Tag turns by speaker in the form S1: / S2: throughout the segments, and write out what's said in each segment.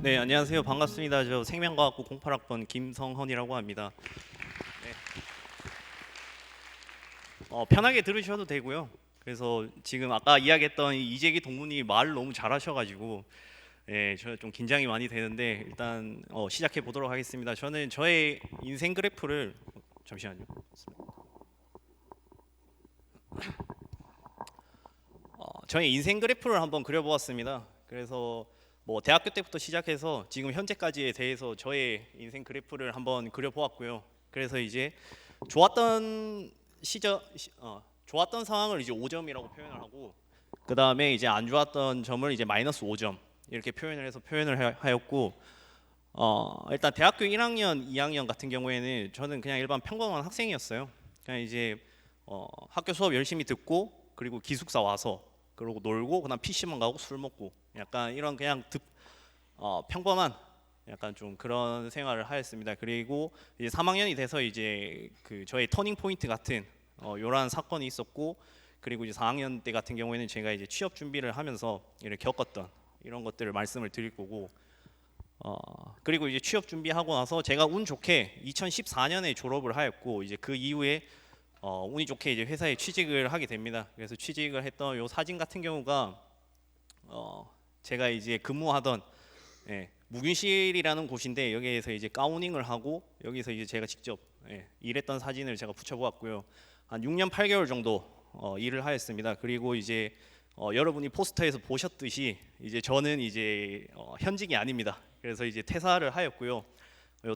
S1: 네, 안녕하세요. 반갑습니다. 저 생명과학부 08학번 김성헌이라고 합니다. 네. 편하게 들으셔도 되고요. 그래서 지금 아까 이야기했던 이 이재기 동문이 말을 너무 잘하셔가지고 저 좀 긴장이 많이 되는데 일단 시작해 보도록 하겠습니다. 저는 저의 인생 그래프를 잠시만요. 저의 인생 그래프를 한번 그려보았습니다. 그래서 뭐 대학교 때부터 시작해서 지금 현재까지에 대해서 저의 인생 그래프를 한번 그려보았고요. 그래서 이제 좋았던 좋았던 상황을 이제 5점이라고 표현을 하고, 그 다음에 이제 안 좋았던 점을 이제 마이너스 5점 이렇게 표현을 해서 하였고, 일단 대학교 1학년, 2학년 같은 경우에는 저는 그냥 일반 평범한 학생이었어요. 그냥 이제 학교 수업 열심히 듣고, 그리고 기숙사 와서 그러고 놀고, 그다음 PC방 가고 술 먹고, 약간 이런 그냥 평범한 약간 좀 그런 생활을 하였습니다. 그리고 이제 3학년이 돼서 이제 그 저의 터닝 포인트 같은 요런 사건이 있었고, 그리고 이제 4학년 때 같은 경우에는 제가 이제 취업 준비를 하면서 이렇게 겪었던 이런 것들을 말씀을 드릴 거고, 그리고 이제 취업 준비하고 나서 제가 운 좋게 2014년에 졸업을 하였고, 이제 그 이후에 운이 좋게 이제 회사에 취직을 하게 됩니다. 그래서 취직을 했던 요 사진 같은 경우가 제가 이제 근무하던 무균실이라는 곳인데, 여기에서 이제 가우닝을 하고 여기서 이제 제가 직접 일했던 사진을 제가 붙여보았고요. 한 6년 8개월 정도 일을 하였습니다. 그리고 이제 여러분이 포스터에서 보셨듯이 이제 저는 이제 현직이 아닙니다. 그래서 이제 퇴사를 하였고요.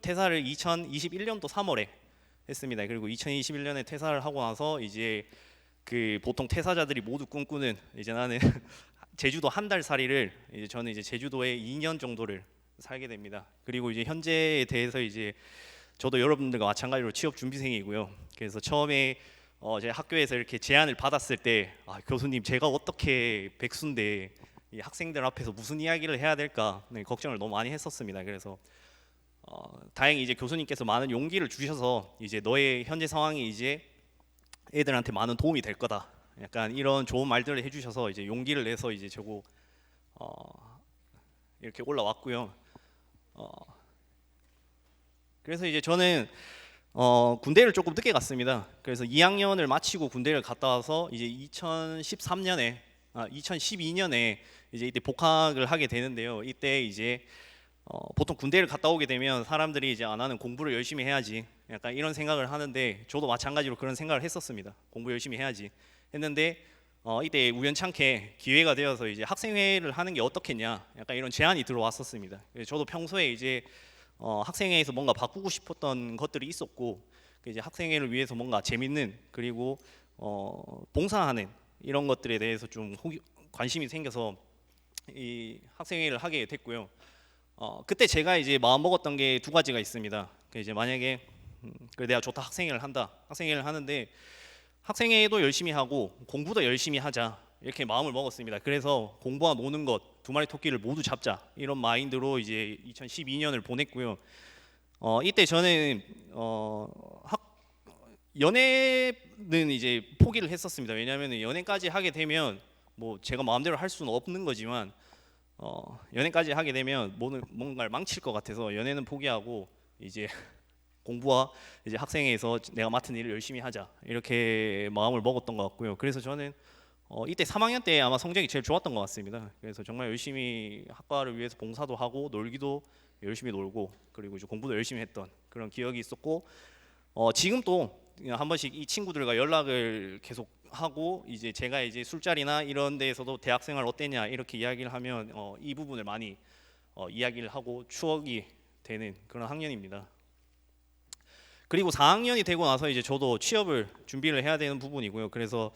S1: 퇴사를 2021년도 3월에 했습니다. 그리고 2021년에 퇴사를 하고 나서 이제 그 보통 퇴사자들이 모두 꿈꾸는, 이제 나는 제주도 한 달 살이를, 이제 저는 이제 제주도에 2년 정도를 살게 됩니다. 그리고 이제 현재에 대해서 이제 저도 여러분들과 마찬가지로 취업 준비생이고요. 그래서 처음에 제 학교에서 이렇게 제안을 받았을 때, 교수님 제가 어떻게 백수인데 이 학생들 앞에서 무슨 이야기를 해야 될까, 걱정을 너무 많이 했었습니다. 그래서 다행히 이제 교수님께서 많은 용기를 주셔서, 이제 너의 현재 상황이 이제 애들한테 많은 도움이 될 거다, 약간 이런 좋은 말들을 해주셔서 이제 용기를 내서 이제 저고 이렇게 올라왔고요. 그래서 이제 저는 군대를 조금 늦게 갔습니다. 그래서 2학년을 마치고 군대를 갔다 와서 이제 2012년에 이제 이때 복학을 하게 되는데요. 이때 이제 보통 군대를 갔다 오게 되면 사람들이 이제 나는 공부를 열심히 해야지, 약간 이런 생각을 하는데, 저도 마찬가지로 그런 생각을 했었습니다. 공부 열심히 해야지 했는데, 이때 우연찮게 기회가 되어서 이제 학생회를 하는 게 어떻겠냐, 약간 이런 제안이 들어왔었습니다. 그래서 저도 평소에 이제 학생회에서 뭔가 바꾸고 싶었던 것들이 있었고, 이제 학생회를 위해서 뭔가 재밌는, 그리고 봉사하는 이런 것들에 대해서 좀 관심이 생겨서 이 학생회를 하게 됐고요. 그때 제가 이제 마음 먹었던 게 두 가지가 있습니다. 이제 만약에 그래 내가 좋다, 학생회를 하는데 학생회도 열심히 하고 공부도 열심히 하자, 이렇게 마음을 먹었습니다. 그래서 공부와 노는 것 두 마리 토끼를 모두 잡자, 이런 마인드로 이제 2012년을 보냈고요. 이때 저는 연애는 이제 포기를 했었습니다. 왜냐하면 연애까지 하게 되면 뭐 제가 마음대로 할 수는 없는 거지만, 연애까지 하게 되면 뭔가를 망칠 것 같아서 연애는 포기하고 이제 공부와 이제 학생회에서 내가 맡은 일을 열심히 하자, 이렇게 마음을 먹었던 것 같고요. 그래서 저는 이때 3학년 때 아마 성적이 제일 좋았던 것 같습니다. 그래서 정말 열심히 학과를 위해서 봉사도 하고 놀기도 열심히 놀고, 그리고 이제 공부도 열심히 했던 그런 기억이 있었고, 지금 또 한 번씩 이 친구들과 연락을 계속 하고, 이제 제가 이제 술자리나 이런 데에서도 대학생활 어땠냐 이렇게 이야기를 하면 이 부분을 많이 이야기를 하고 추억이 되는 그런 학년입니다. 그리고 4학년이 되고 나서 이제 저도 취업을 준비를 해야 되는 부분이고요. 그래서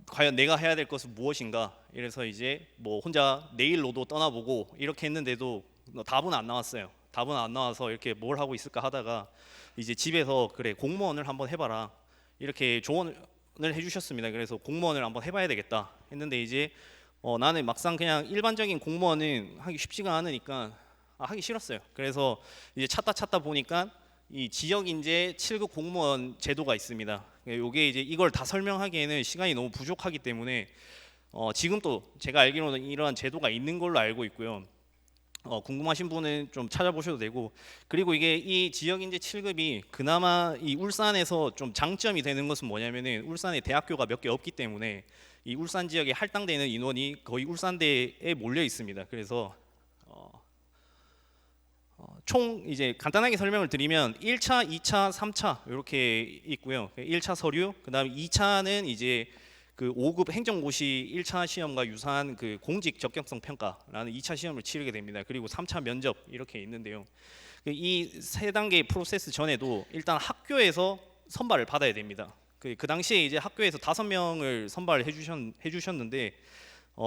S1: 과연 내가 해야 될 것은 무엇인가, 이래서 이제 뭐 혼자 내일로도 떠나보고 이렇게 했는데도 답은 안 나왔어요. 답은 안 나와서 이렇게 뭘 하고 있을까 하다가 이제 집에서 그래 공무원을 한번 해봐라, 이렇게 조언을 해주셨습니다. 그래서 공무원을 한번 해봐야 되겠다 했는데, 이제 나는 막상 그냥 일반적인 공무원은 하기 쉽지가 않으니까 하기 싫었어요. 그래서 이제 찾다 보니까 이 지역인재 7급 공무원 제도가 있습니다. 이게 이제 이걸 다 설명하기에는 시간이 너무 부족하기 때문에 지금 또 제가 알기로는 이러한 제도가 있는 걸로 알고 있고요. 궁금하신 분은 좀 찾아보셔도 되고, 그리고 이게 이 지역인재 7급이 그나마 이 울산에서 좀 장점이 되는 것은 뭐냐면은 울산에 대학교가 몇 개 없기 때문에 이 울산 지역에 할당되는 인원이 거의 울산대에 몰려 있습니다. 그래서 총 이제 간단하게 설명을 드리면 1차, 2차, 3차 이렇게 있고요. 1차 서류, 그다음에 2차는 이제 그 5급 행정고시 1차 시험과 유사한 그 공직 적격성 평가라는 2차 시험을 치르게 됩니다. 그리고 3차 면접 이렇게 있는데요. 이 세 단계 프로세스 전에도 일단 학교에서 선발을 받아야 됩니다. 그 당시에 이제 학교에서 5명을 선발을 해주셨는데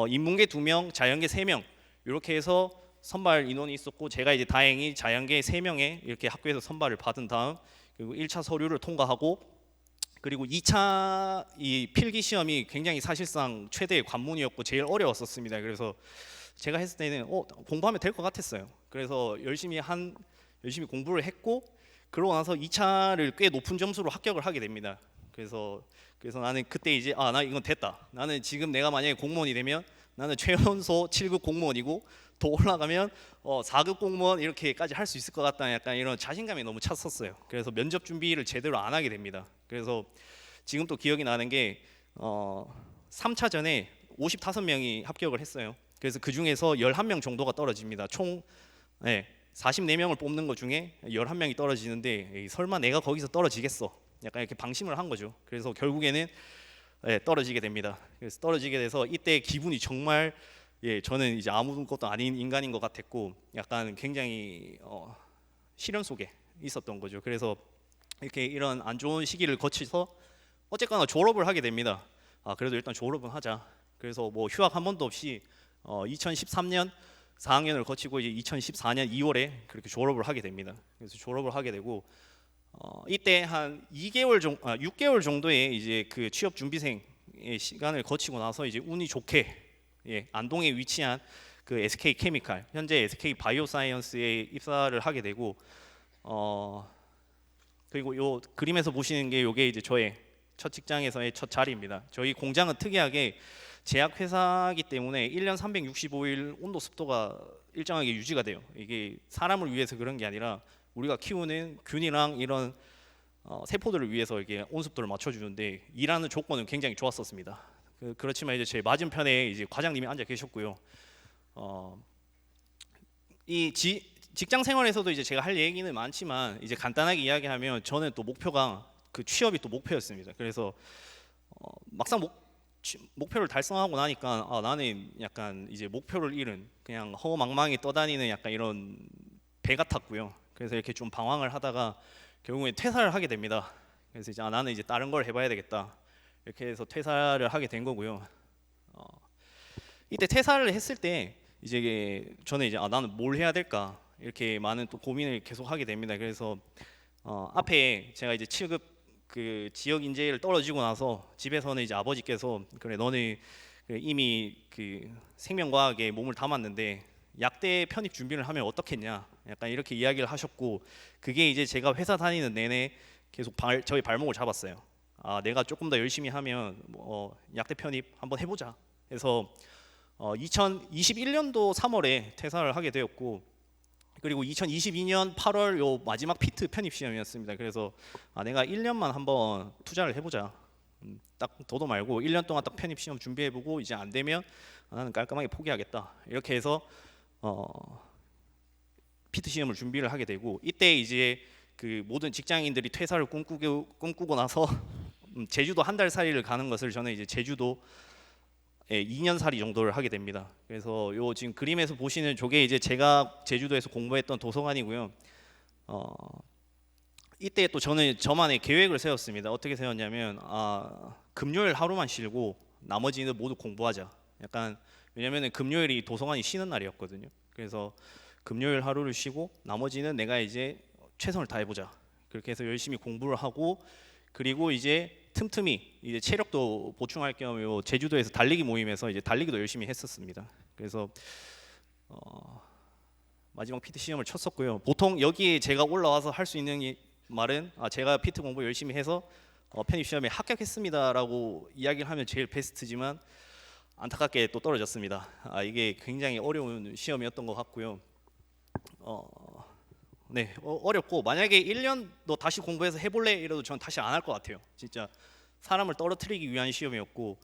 S1: 인문계 2명, 자연계 3명 이렇게 해서 선발 인원이 있었고, 제가 이제 다행히 자연계 3명에 이렇게 학교에서 선발을 받은 다음 그리고 1차 서류를 통과하고, 그리고 2차 이 필기 시험이 굉장히 사실상 최대의 관문이었고 제일 어려웠었습니다. 그래서 제가 했을 때는 공부하면 될 것 같았어요. 그래서 열심히 공부를 했고, 그러고 나서 2차를 꽤 높은 점수로 합격을 하게 됩니다. 그래서 나는 그때 이제 나 이건 됐다. 나는 지금 내가 만약에 공무원이 되면 나는 최연소 7급 공무원이고 더 올라가면 4급 공무원 이렇게까지 할 수 있을 것 같다, 약간 이런 자신감이 너무 찼었어요. 그래서 면접 준비를 제대로 안 하게 됩니다. 그래서 지금 또 기억이 나는 게 3차 전에 55명이 합격을 했어요. 그래서 그 중에서 11명 정도가 떨어집니다. 총 44명을 뽑는 것 중에 11명이 떨어지는데, 설마 내가 거기서 떨어지겠어, 약간 이렇게 방심을 한 거죠. 그래서 결국에는 떨어지게 됩니다. 그래서 떨어지게 돼서 이때 기분이 정말 저는 이제 아무것도 아닌 인간인 것 같았고, 약간 굉장히 시련 속에 있었던 거죠. 그래서 이렇게 이런 안 좋은 시기를 거쳐서 어쨌거나 졸업을 하게 됩니다. 그래도 일단 졸업은 하자. 그래서 뭐 휴학 한 번도 없이 2013년 4학년을 거치고 이제 2014년 2월에 그렇게 졸업을 하게 됩니다. 그래서 졸업을 하게 되고, 이때 한 6개월 정도의 이제 그 취업 준비생의 시간을 거치고 나서 이제 운이 좋게 안동에 위치한 그 SK 케미칼, 현재 SK 바이오사이언스에 입사를 하게 되고, 그리고 요 그림에서 보시는 게 요게 이제 저의 첫 직장에서의 첫 자리입니다. 저희 공장은 특이하게 제약 회사이기 때문에 1년 365일 온도 습도가 일정하게 유지가 돼요. 이게 사람을 위해서 그런 게 아니라 우리가 키우는 균이랑 이런 세포들을 위해서 이렇게 온습도를 맞춰주는데, 일하는 조건은 굉장히 좋았었습니다. 그렇지만 이제 제 맞은편에 이제 과장님이 앉아 계셨고요. 직장 생활에서도 이제 제가 할 얘기는 많지만 이제 간단하게 이야기하면 저는 또 목표가 그 취업이 또 목표였습니다. 그래서 막상 목표를 달성하고 나니까 나는 약간 이제 목표를 잃은 그냥 허망망이 떠다니는 약간 이런 배 같았고요. 그래서 이렇게 좀 방황을 하다가 결국에 퇴사를 하게 됩니다. 그래서 이제 나는 이제 다른 걸 해봐야 되겠다, 이렇게 해서 퇴사를 하게 된 거고요. 이때 퇴사를 했을 때 이제 저는 이제 나는 뭘 해야 될까, 이렇게 많은 또 고민을 계속 하게 됩니다. 그래서 앞에 제가 이제 7급 그 지역 인재를 떨어지고 나서 집에서는 이제 아버지께서 그래 너는 이미 그 생명과학에 몸을 담았는데 약대 편입 준비를 하면 어떻겠냐, 약간 이렇게 이야기를 하셨고, 그게 이제 제가 회사 다니는 내내 계속 저희 발목을 잡았어요. 내가 조금 더 열심히 하면 약대 편입 한번 해보자 해서 2021년도 3월에 퇴사를 하게 되었고, 그리고 2022년 8월 요 마지막 피트 편입 시험이었습니다. 그래서 내가 1년만 한번 투자를 해보자, 딱 더도 말고 1년 동안 딱 편입 시험 준비해보고 이제 안 되면 나는 깔끔하게 포기하겠다, 이렇게 해서 피트 시험을 준비를 하게 되고, 이때 이제 그 모든 직장인들이 퇴사를 꿈꾸고 나서 제주도 한 달 살이를 가는 것을 저는 이제 제주도 2년 살이 정도를 하게 됩니다. 그래서 요 지금 그림에서 보시는 저게 이제 제가 제주도에서 공부했던 도서관이고요. 이때 또 저는 저만의 계획을 세웠습니다. 어떻게 세웠냐면 금요일 하루만 쉬고 나머지는 모두 공부하자. 약간 왜냐면은 금요일이 도서관이 쉬는 날이었거든요. 그래서 금요일 하루를 쉬고 나머지는 내가 이제 최선을 다해보자. 그렇게 해서 열심히 공부를 하고, 그리고 이제 틈틈이 이제 체력도 보충할 겸 제주도에서 달리기 모임에서 이제 달리기도 열심히 했었습니다. 그래서 마지막 피트 시험을 쳤었고요. 보통 여기에 제가 올라와서 할 수 있는 말은 제가 피트 공부 열심히 해서 편입 시험에 합격했습니다라고 이야기를 하면 제일 베스트지만 안타깝게 또 떨어졌습니다. 이게 굉장히 어려운 시험이었던 것 같고요. 네, 어렵고 만약에 1년도 다시 공부해서 해볼래 이래도 전 다시 안 할 것 같아요. 진짜 사람을 떨어뜨리기 위한 시험이었고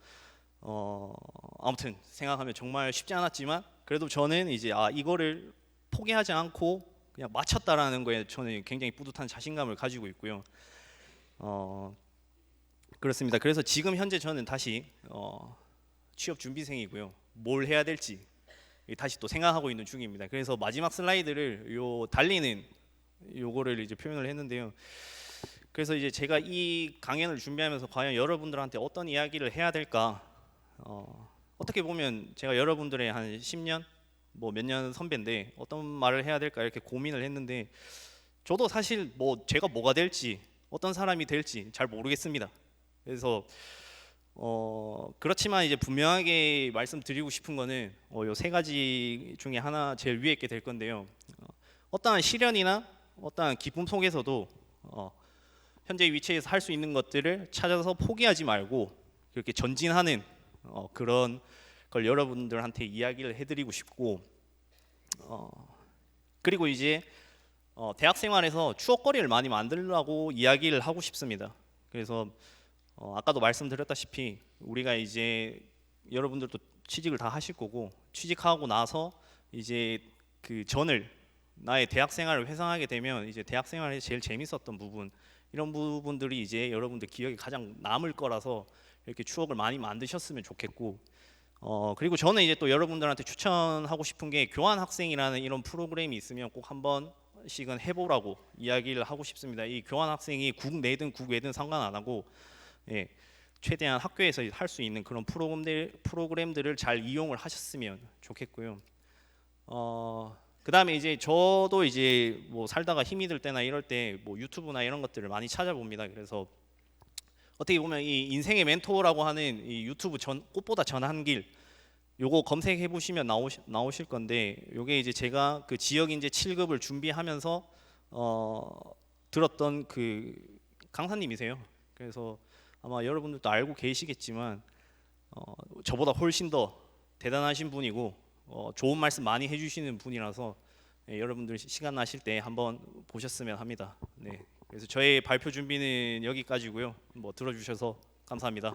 S1: 아무튼 생각하면 정말 쉽지 않았지만 그래도 저는 이제 이거를 포기하지 않고 그냥 마쳤다라는 거에 저는 굉장히 뿌듯한 자신감을 가지고 있고요. 그렇습니다. 그래서 지금 현재 저는 다시 취업 준비생이고요. 뭘 해야 될지 다시 또 생각하고 있는 중입니다. 그래서 마지막 슬라이드를 요 달리는 요거를 이제 표현을 했는데요. 그래서 이제 제가 이 강연을 준비하면서 과연 여러분들한테 어떤 이야기를 해야 될까? 어떻게 보면 제가 여러분들의 한 10년 뭐 몇 년 선배인데 어떤 말을 해야 될까 이렇게 고민을 했는데 저도 사실 뭐 제가 뭐가 될지 어떤 사람이 될지 잘 모르겠습니다. 그래서 그렇지만 이제 분명하게 말씀드리고 싶은 거는 요 세 가지 중에 하나 제일 위에 있게 될 건데요. 어떠한 시련이나 어떠한 기쁨 속에서도 현재 위치에서 할 수 있는 것들을 찾아서 포기하지 말고 그렇게 전진하는 그런 걸 여러분들한테 이야기를 해드리고 싶고 그리고 이제 대학 생활에서 추억거리를 많이 만들라고 이야기를 하고 싶습니다. 그래서 아까도 말씀드렸다시피 우리가 이제 여러분들도 취직을 다 하실 거고 취직하고 나서 이제 그 전을 나의 대학 생활을 회상하게 되면 이제 대학 생활에 제일 재밌었던 부분 이런 부분들이 이제 여러분들 기억에 가장 남을 거라서 이렇게 추억을 많이 만드셨으면 좋겠고 그리고 저는 이제 또 여러분들한테 추천하고 싶은 게 교환 학생이라는 이런 프로그램이 있으면 꼭 한 번씩은 해보라고 이야기를 하고 싶습니다. 이 교환 학생이 국내든 국외든 상관 안 하고 최대한 학교에서 할 수 있는 그런 프로그램들을 잘 이용을 하셨으면 좋겠고요. 그다음에 이제 저도 이제 뭐 살다가 힘이 들 때나 이럴 때 뭐 유튜브나 이런 것들을 많이 찾아봅니다. 그래서 어떻게 보면 이 인생의 멘토라고 하는 이 유튜브 꽃보다 전한 길 요거 검색해 보시면 나오실 건데 요게 이제 제가 그 지역 인재 7급을 준비하면서 들었던 그 강사님이세요. 그래서 아마 여러분들도 알고 계시겠지만 저보다 훨씬 더 대단하신 분이고 좋은 말씀 많이 해주시는 분이라서 여러분들 시간 나실 때 한번 보셨으면 합니다. 네, 그래서 저의 발표 준비는 여기까지고요. 뭐 들어주셔서 감사합니다.